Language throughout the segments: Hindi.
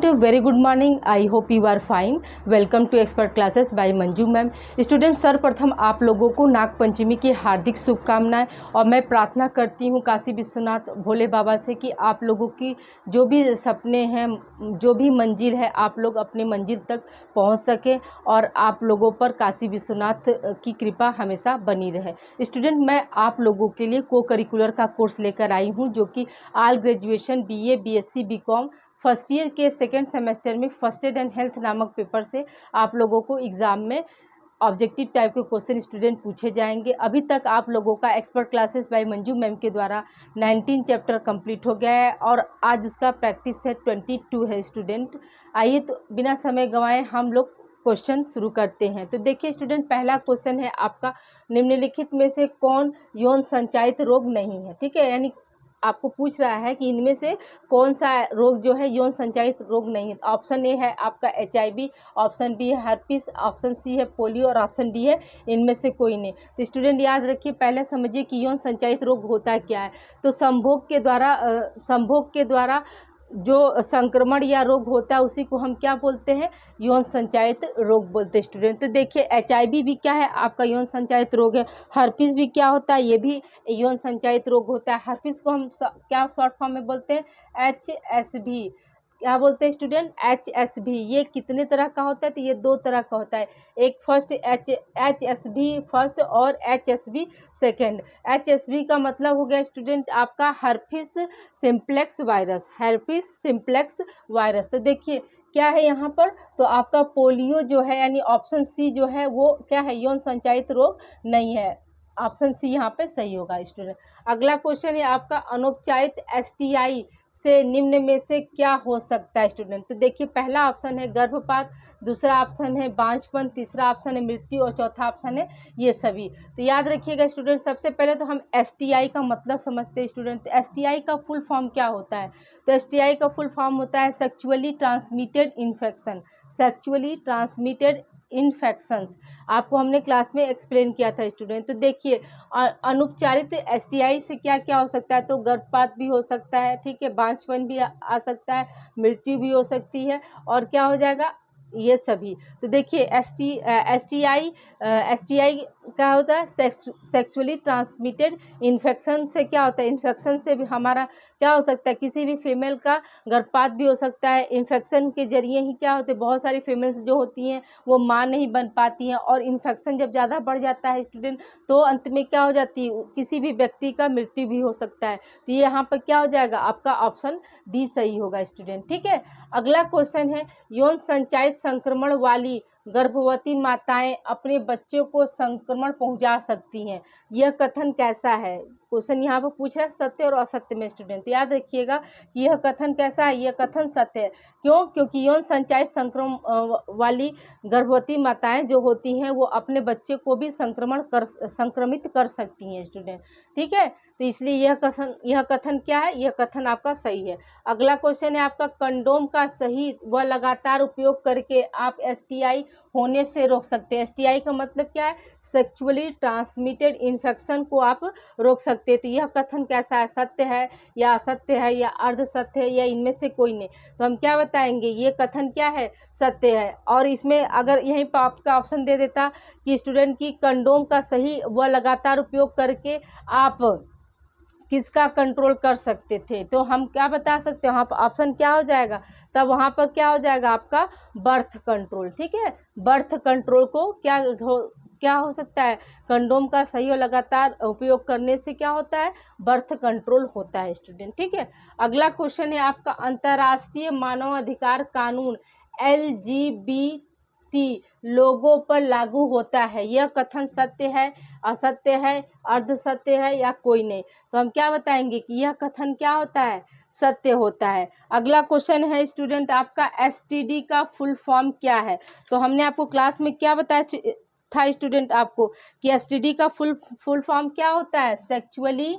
Very good morning. I hope you are fine. Welcome to expert classes by Manju ma'am. Student, सर्वप्रथम आप लोगों को नाग पंचमी की हार्दिक शुभकामनाएं और मैं प्रार्थना करती हूँ काशी विश्वनाथ भोले बाबा से कि आप लोगों की जो भी सपने हैं, जो भी मंजिल है, आप लोग अपने मंजिल तक पहुँच सकें और आप लोगों पर काशी विश्वनाथ की कृपा हमेशा बनी रहे। स्टूडेंट, मैं आप लोगों के लिए को करिकुलर का कोर्स लेकर आई हूँ जो कि all graduation BA BSc BCom first year के सेकेंड सेमेस्टर में फर्स्ट एड एंड हेल्थ नामक पेपर से आप लोगों को एग्ज़ाम में ऑब्जेक्टिव टाइप के क्वेश्चन स्टूडेंट पूछे जाएंगे। अभी तक आप लोगों का expert classes by Manju ma'am के द्वारा 19 चैप्टर कंप्लीट हो गया है और आज उसका प्रैक्टिस सेट 22 है स्टूडेंट। आइए तो बिना समय गंवाए हम लोग क्वेश्चन शुरू करते हैं। तो देखिए स्टूडेंट, पहला क्वेश्चन है आपका, निम्नलिखित में से कौन यौन संचारित रोग नहीं है। ठीक है, यानी आपको पूछ रहा है कि इनमें से कौन सा रोग जो है यौन संचारित रोग नहीं है। ऑप्शन ए है आपका HIV, ऑप्शन बी है हर्पिस, ऑप्शन सी है पोलियो और ऑप्शन डी है इनमें से कोई नहीं। तो स्टूडेंट याद रखिए, पहले समझिए कि यौन संचारित रोग होता क्या है। तो संभोग के द्वारा जो संक्रमण या रोग होता है उसी को हम क्या बोलते हैं, यौन संचारित रोग बोलते हैं स्टूडेंट। तो देखिए HIV भी क्या है, आपका यौन संचारित रोग है। हर्पिस भी क्या होता है, ये भी यौन संचारित रोग होता है। हर्पिस को हम क्या शॉर्ट फॉर्म में बोलते हैं, HSV। क्या बोलते हैं स्टूडेंट, HSV। ये कितने तरह का होता है, तो ये 2 तरह का होता है। एक फर्स्ट HSV फर्स्ट और HSV सेकेंड। HSV का मतलब हो गया स्टूडेंट आपका herpes simplex virus, herpes simplex virus. तो देखिए क्या है यहाँ पर, तो आपका पोलियो जो है यानी ऑप्शन सी जो है वो क्या है, यौन संचारित रोग नहीं है। ऑप्शन सी यहाँ पे सही होगा स्टूडेंट। अगला क्वेश्चन है आपका, अनौपचारिक STI से निम्न में से क्या हो सकता है स्टूडेंट। तो देखिए पहला ऑप्शन है गर्भपात, दूसरा ऑप्शन है बांझपन, तीसरा ऑप्शन है मृत्यु और चौथा ऑप्शन है ये सभी। तो याद रखिएगा स्टूडेंट, सबसे पहले तो हम STI का मतलब समझते हैं स्टूडेंट। तो STI का फुल फॉर्म क्या होता है, तो STI का फुल फॉर्म होता है sexually transmitted infection. Sexually transmitted infections आपको हमने क्लास में एक्सप्लेन किया था स्टूडेंट। तो देखिए अनुपचारित STI से क्या क्या हो सकता है, तो गर्भपात भी हो सकता है, ठीक है, बांझपन भी आ सकता है, मृत्यु भी हो सकती है और क्या हो जाएगा, ये सभी। तो देखिए STI क्या होता है, सेक्सुअली ट्रांसमिटेड इन्फेक्शन से क्या होता है, इन्फेक्शन से भी हमारा क्या हो सकता है, किसी भी फीमेल का गर्भपात भी हो सकता है। इन्फेक्शन के जरिए ही क्या होते हैं, बहुत सारी फीमेल्स जो होती हैं वो माँ नहीं बन पाती हैं और इन्फेक्शन जब ज़्यादा बढ़ जाता है स्टूडेंट तो अंत में क्या हो जाती है, किसी भी व्यक्ति का मृत्यु भी हो सकता है। तो ये यहाँ पर क्या हो जाएगा, आपका ऑप्शन डी सही होगा स्टूडेंट। ठीक है, अगला क्वेश्चन है, यौन संचारित संक्रमण वाली गर्भवती माताएं अपने बच्चों को संक्रमण पहुंचा सकती हैं, यह कथन कैसा है। क्वेश्चन यहाँ पर पूछ रहा है सत्य और असत्य में स्टूडेंट। याद रखिएगा कि यह कथन कैसा है, यह कथन सत्य है। क्यों, क्योंकि यौन संचारित संक्रमण वाली गर्भवती माताएं जो होती हैं वो अपने बच्चे को भी संक्रमित कर सकती हैं स्टूडेंट। ठीक है, तो इसलिए यह कथन क्या है, यह कथन आपका सही है। अगला क्वेश्चन है आपका, कंडोम का सही व लगातार उपयोग करके आप STI होने से रोक सकते हैं। STI का मतलब क्या है, सेक्चुअली ट्रांसमिटेड इन्फेक्शन को आप रोक सकते हैं। तो यह कथन कैसा है, सत्य है या असत्य है या अर्ध सत्य है या इनमें से कोई नहीं। तो हम क्या बताएंगे, ये कथन क्या है, सत्य है। और इसमें अगर यहीं पर आपका ऑप्शन दे देता कि स्टूडेंट की कंडोम का सही व लगातार उपयोग करके आप किसका कंट्रोल कर सकते थे, तो हम क्या बता सकते हैं, वहाँ पर ऑप्शन क्या हो जाएगा, तब वहाँ पर क्या हो जाएगा आपका बर्थ कंट्रोल। ठीक है, बर्थ कंट्रोल को क्या हो सकता है, कंडोम का सही और लगातार उपयोग करने से क्या होता है, बर्थ कंट्रोल होता है स्टूडेंट। ठीक है, अगला क्वेश्चन है आपका, अंतर्राष्ट्रीय मानवाधिकार कानून LGBT लोगों पर लागू होता है, यह कथन सत्य है, असत्य है, अर्ध सत्य है या कोई नहीं। तो हम क्या बताएंगे कि यह कथन क्या होता है, सत्य होता है। अगला क्वेश्चन है स्टूडेंट आपका, STD का फुल फॉर्म क्या है। तो हमने आपको क्लास में क्या बताया था स्टूडेंट आपको कि STD का फुल फॉर्म क्या होता है, सेक्चुअली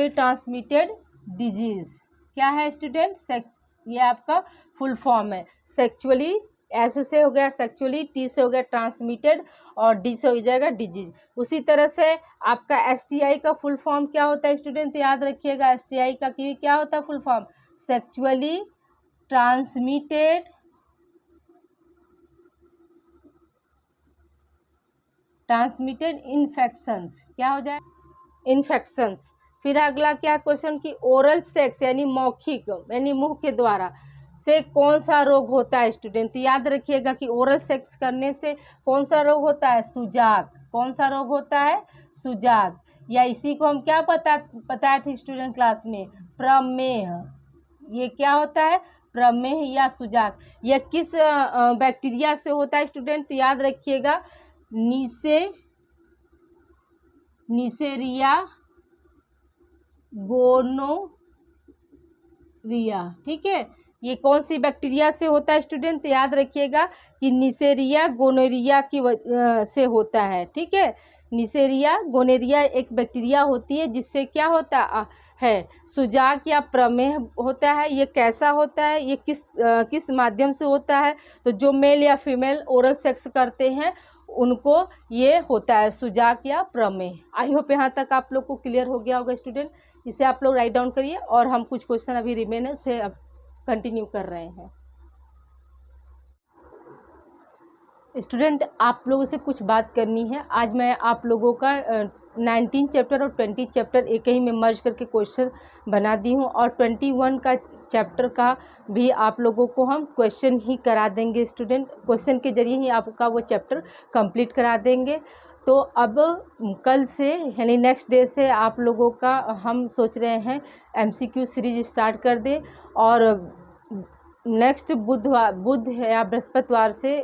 ट्रांसमिटेड डिजीज। क्या है स्टूडेंट, ये आपका फुल फॉर्म है, सेक्चुअली एस से हो गया सेक्सुअली, टी से हो गया ट्रांसमिटेड और डी से हो जाएगा डिजीज। उसी तरह से आपका एसटीआई का फुल फॉर्म क्या होता है स्टूडेंट, तो याद रखिएगा एसटीआई का कि क्या होता है full form, sexually transmitted infections, क्या हो जाए इन्फेक्शंस। फिर अगला क्या क्वेश्चन कि ओरल सेक्स यानी मौखिक यानी मुंह के द्वारा से कौन सा रोग होता है स्टूडेंट, तो याद रखिएगा कि ओरल सेक्स करने से कौन सा रोग होता है, सुजाक। कौन सा रोग होता है, सुजाक, या इसी को हम क्या बताए थे स्टूडेंट क्लास में, प्रमेह। ये क्या होता है, प्रमेह या सुजाक। यह किस बैक्टीरिया से होता है स्टूडेंट, तो याद रखिएगा नीसेरिया गोनोरिया। ठीक है, ये कौन सी बैक्टीरिया से होता है स्टूडेंट, तो याद रखिएगा कि नीसेरिया गोनोरिया की से होता है। ठीक है, नीसेरिया गोनोरिया एक बैक्टीरिया होती है जिससे क्या होता है, सुजाक या प्रमेह होता है। ये कैसा होता है, ये किस माध्यम से होता है, तो जो मेल या फीमेल ओरल सेक्स करते हैं उनको ये होता है सुजाक या प्रमेह। आई होप यहाँ तक आप लोग को क्लियर हो गया होगा स्टूडेंट। इसे आप लोग राइट डाउन करिए और हम कुछ क्वेश्चन अभी रिमेन है उसे अब कंटिन्यू कर रहे हैं। स्टूडेंट आप लोगों से कुछ बात करनी है। आज मैं आप लोगों का 19 चैप्टर और 20 चैप्टर एक ही में मर्ज करके क्वेश्चन बना दी हूँ और 21 का चैप्टर का भी आप लोगों को हम क्वेश्चन ही करा देंगे स्टूडेंट। क्वेश्चन के जरिए ही आपका वो चैप्टर कंप्लीट करा देंगे। तो अब कल से यानी नेक्स्ट डे से आप लोगों का हम सोच रहे हैं MCQ सीरीज स्टार्ट कर दे और नेक्स्ट बुध या बृहस्पतिवार से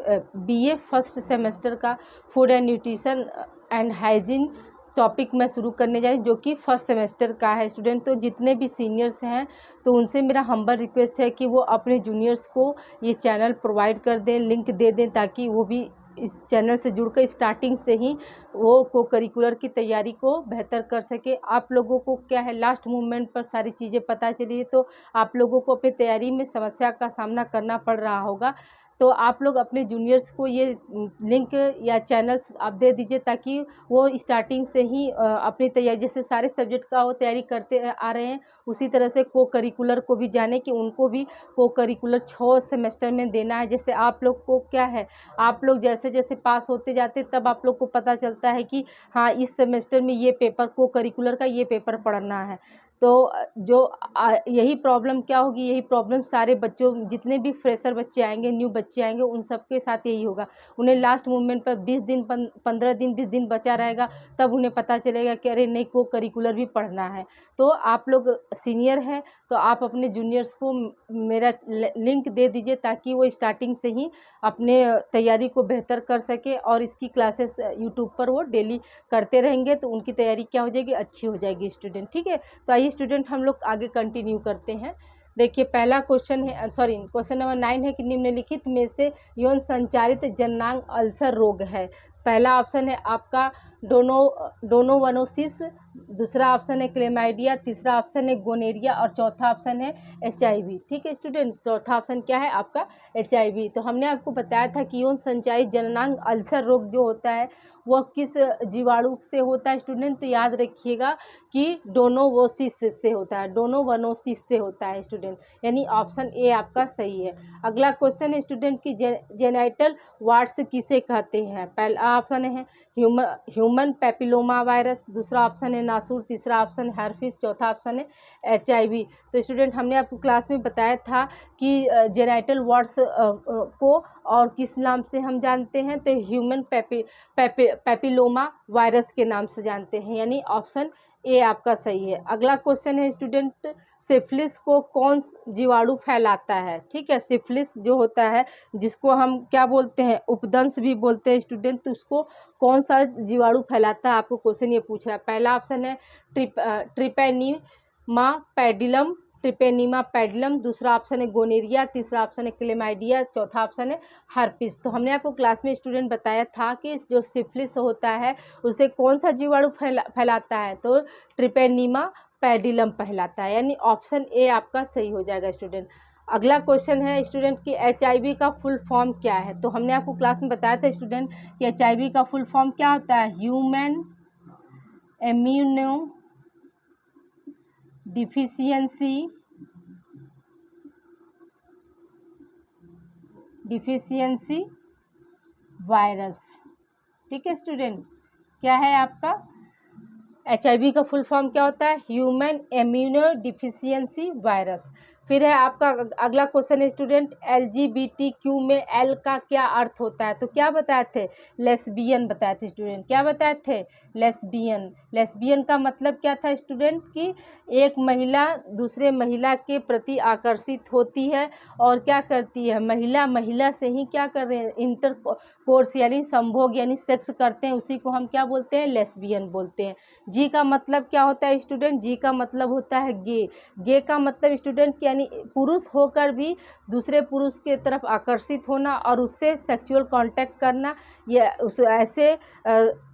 BA फर्स्ट सेमेस्टर का food and nutrition and hygiene topic मैं शुरू करने जा रही हूँ जो कि फर्स्ट सेमेस्टर का है स्टूडेंट। तो जितने भी सीनियर्स हैं तो उनसे मेरा हम्बल रिक्वेस्ट है कि वो अपने जूनियर्स को ये चैनल प्रोवाइड कर दें, लिंक दे दें, ताकि वो भी इस चैनल से जुड़कर स्टार्टिंग से ही वो को करिकुलर की तैयारी को बेहतर कर सके। आप लोगों को क्या है लास्ट मोमेंट पर सारी चीज़ें पता चली है तो आप लोगों को अपनी तैयारी में समस्या का सामना करना पड़ रहा होगा। तो आप लोग अपने जूनियर्स को ये लिंक या चैनल्स आप दे दीजिए ताकि वो स्टार्टिंग से ही अपनी तैयारी, जैसे सारे सब्जेक्ट का वो तैयारी करते आ रहे हैं उसी तरह से को करिकुलर को भी जाने कि उनको भी को करिकुलर 6 सेमेस्टर में देना है। जैसे आप लोग को क्या है, आप लोग जैसे जैसे पास होते जाते तब आप लोग को पता चलता है कि हाँ इस सेमेस्टर में ये पेपर को करिकुलर का ये पेपर पढ़ना है। तो जो यही प्रॉब्लम क्या होगी, यही प्रॉब्लम सारे बच्चों जितने भी फ्रेशर बच्चे आएंगे, न्यू बच्चे आएंगे, उन सब के साथ यही होगा। उन्हें लास्ट मोमेंट पर 20 दिन 15 दिन 20 दिन बचा रहेगा तब उन्हें पता चलेगा कि अरे नहीं को करिकुलर भी पढ़ना है। तो आप लोग सीनियर हैं तो आप अपने जूनियर्स को मेरा लिंक दे दीजिए ताकि वो स्टार्टिंग से ही अपने तैयारी को बेहतर कर सके और इसकी क्लासेस यूट्यूब पर वो डेली करते रहेंगे तो उनकी तैयारी क्या हो जाएगी, अच्छी हो जाएगी स्टूडेंट। ठीक है, तो आइए स्टूडेंट हम लोग आगे कंटिन्यू करते हैं। देखिए पहला क्वेश्चन है, क्वेश्चन नंबर 9 है कि निम्नलिखित में से यौन संचारित जननांग अल्सर रोग है। पहला ऑप्शन है आपका डोनोवनोसिस, दूसरा ऑप्शन है क्लेमाइडिया, तीसरा ऑप्शन है गोनेरिया और चौथा ऑप्शन है HIV। ठीक है स्टूडेंट, चौथा ऑप्शन क्या है आपका HIV। तो हमने आपको बताया था कि यौन संचारित जननांग अल्सर रोग जो होता है वह किस जीवाणु से होता है स्टूडेंट, तो याद रखिएगा कि डोनोवोसिस से होता है, डोनोवनोसिस से होता है स्टूडेंट, यानी ऑप्शन ए आपका सही है। अगला क्वेश्चन है स्टूडेंट की जेनाइटल वार्ड्स किसे कहते हैं। पहला ऑप्शन है ह्यूमन पैपिलोमा वायरस, दूसरा ऑप्शन है नासूर, तीसरा ऑप्शन है हर्पिस, चौथा ऑप्शन है HIV। तो स्टूडेंट हमने आपको क्लास में बताया था कि जेनाइटल वार्ड्स को और किस नाम से हम जानते हैं, तो ह्यूमन पैपिलोमा वायरस के नाम से जानते हैं, यानी ऑप्शन ए आपका सही है। अगला क्वेश्चन है स्टूडेंट सिफिलिस को कौन जीवाणु फैलाता है। ठीक है, सिफिलिस जो होता है जिसको हम क्या बोलते हैं, उपदंश भी बोलते हैं स्टूडेंट, तो उसको कौन सा जीवाणु फैलाता है, आपको क्वेश्चन ये पूछ रहा है। पहला ऑप्शन है ट्रिपेनीमा पैडिलम, दूसरा ऑप्शन है गोनेरिया, तीसरा ऑप्शन है क्लेमाइडिया, चौथा ऑप्शन है हर्पिस। तो हमने आपको क्लास में स्टूडेंट बताया था कि जो सिफिलिस होता है उसे कौन सा जीवाणु फैलाता है, तो ट्रिपेनीमा पैडिलम फैलाता है, यानी ऑप्शन ए आपका सही हो जाएगा स्टूडेंट। अगला क्वेश्चन है स्टूडेंट कि HIV का फुल फॉर्म क्या है। तो हमने आपको क्लास में बताया था स्टूडेंट कि HIV का फुल फॉर्म क्या होता है, ह्यूमन इम्यूनो डिफिशियंसी वायरस। ठीक है स्टूडेंट, क्या है आपका HIV का फुल फॉर्म क्या होता है, ह्यूमन इम्यूनो डिफिशियंसी वायरस। फिर है आपका अगला क्वेश्चन है स्टूडेंट LGBTQ में L का क्या अर्थ होता है। तो क्या बताए थे, लेस्बियन बताए थे स्टूडेंट। क्या बताए थे, लेस्बियन। लेस्बियन का मतलब क्या था स्टूडेंट कि एक महिला दूसरे महिला के प्रति आकर्षित होती है और क्या करती है, महिला महिला से ही क्या कर रहे हैं, इंटर कोर्स यानी संभोग यानी सेक्स करते हैं, उसी को हम क्या बोलते हैं, लेस्बियन बोलते हैं। जी का मतलब क्या होता है स्टूडेंट, जी का मतलब होता है गे। गे का मतलब स्टूडेंट यानी पुरुष होकर भी दूसरे पुरुष के तरफ आकर्षित होना और उससे सेक्सुअल कांटेक्ट करना। ये उस ऐसे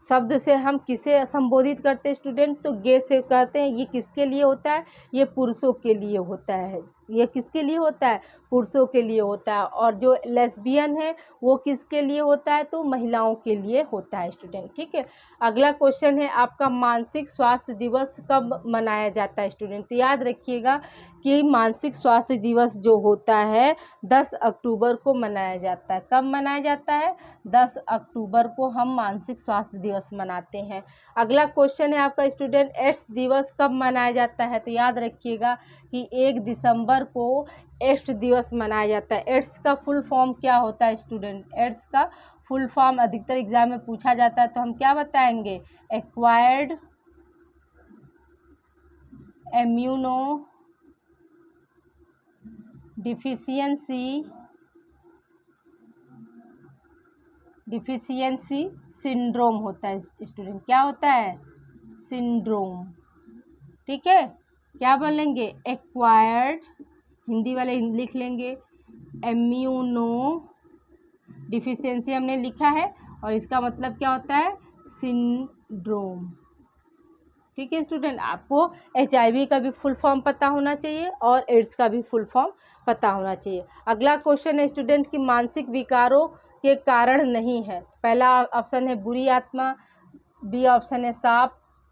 शब्द से हम किसे संबोधित करते हैं स्टूडेंट, तो गे से कहते हैं। ये किसके लिए होता है, ये पुरुषों के लिए होता है। ये किसके लिए होता है, पुरुषों के लिए होता है। और जो लेस्बियन है वो किसके लिए होता है, तो महिलाओं के लिए होता है स्टूडेंट। ठीक है, अगला क्वेश्चन है आपका मानसिक स्वास्थ्य दिवस कब मनाया जाता है स्टूडेंट। तो याद रखिएगा कि मानसिक स्वास्थ्य दिवस जो होता है 10 अक्टूबर को मनाया जाता है। कब मनाया जाता है, 10 अक्टूबर को हम मानसिक स्वास्थ्य दिवस मनाते हैं। अगला क्वेश्चन है आपका स्टूडेंट एड्स दिवस कब मनाया जाता है। तो याद रखिएगा कि 1 दिसंबर को एड्स दिवस मनाया जाता है। एड्स का फुल फॉर्म क्या होता है स्टूडेंट, एड्स का फुल फॉर्म अधिकतर एग्जाम में पूछा जाता है, तो हम क्या बताएंगे, एक्वायर्ड इम्यूनो डिफिशियंसी सिंड्रोम होता है स्टूडेंट। क्या होता है, सिंड्रोम। ठीक है, क्या बोलेंगे, एक्वायर्ड, हिंदी वाले लिख लेंगे, इम्यूनो डिफिशियंसी हमने लिखा है और इसका मतलब क्या होता है, सिंड्रोम। ठीक है स्टूडेंट, आपको HIV का भी फुल फॉर्म पता होना चाहिए और एड्स का भी फुल फॉर्म पता होना चाहिए। अगला क्वेश्चन है स्टूडेंट कि मानसिक विकारों के कारण नहीं है। पहला ऑप्शन है बुरी आत्मा, बी ऑप्शन है सांप,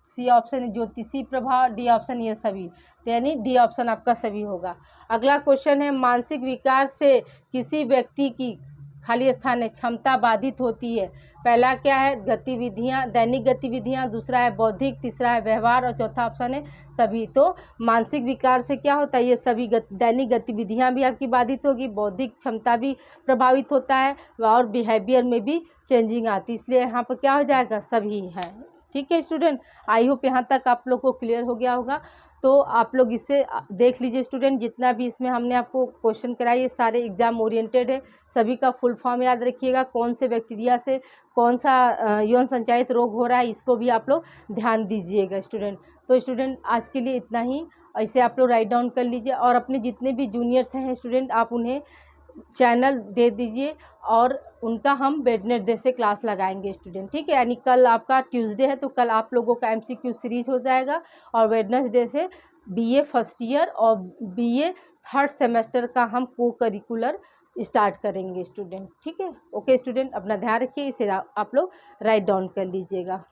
सी ऑप्शन है ज्योतिषी प्रभाव, डी ऑप्शन ये सभी। तो यानी डी ऑप्शन आपका सभी होगा। अगला क्वेश्चन है मानसिक विकार से किसी व्यक्ति की खाली स्थान है क्षमता बाधित होती है। पहला क्या है, गतिविधियां, दैनिक गतिविधियां, दूसरा है बौद्धिक, तीसरा है व्यवहार और चौथा ऑप्शन है सभी। तो मानसिक विकार से क्या होता है, ये सभी दैनिक गतिविधियां भी आपकी बाधित होगी, बौद्धिक क्षमता भी प्रभावित होता है और बिहेवियर में भी चेंजिंग आती है। इसलिए यहाँ पर क्या हो जाएगा, सभी है। ठीक है स्टूडेंट, आई होप यहाँ तक आप लोग को क्लियर हो गया होगा। तो आप लोग इससे देख लीजिए स्टूडेंट, जितना भी इसमें हमने आपको क्वेश्चन कराए ये सारे एग्जाम ओरिएंटेड है। सभी का फुल फॉर्म याद रखिएगा, कौन से बैक्टीरिया से कौन सा यौन संचारित रोग हो रहा है, इसको भी आप लोग ध्यान दीजिएगा स्टूडेंट। तो स्टूडेंट आज के लिए इतना ही, ऐसे आप लोग राइट डाउन कर लीजिए और अपने जितने भी जूनियर्स हैं स्टूडेंट आप उन्हें चैनल दे दीजिए और उनका हम वेडनेसडे से क्लास लगाएंगे स्टूडेंट। ठीक है, यानी कल आपका ट्यूसडे है तो कल आप लोगों का MCQ सीरीज हो जाएगा और वेडनेसडे से BA फर्स्ट ईयर और BA थर्ड सेमेस्टर का हम को करिकुलर स्टार्ट करेंगे स्टूडेंट। ठीक है, ओके स्टूडेंट, अपना ध्यान रखिए, इसे आप लोग राइट डाउन कर लीजिएगा।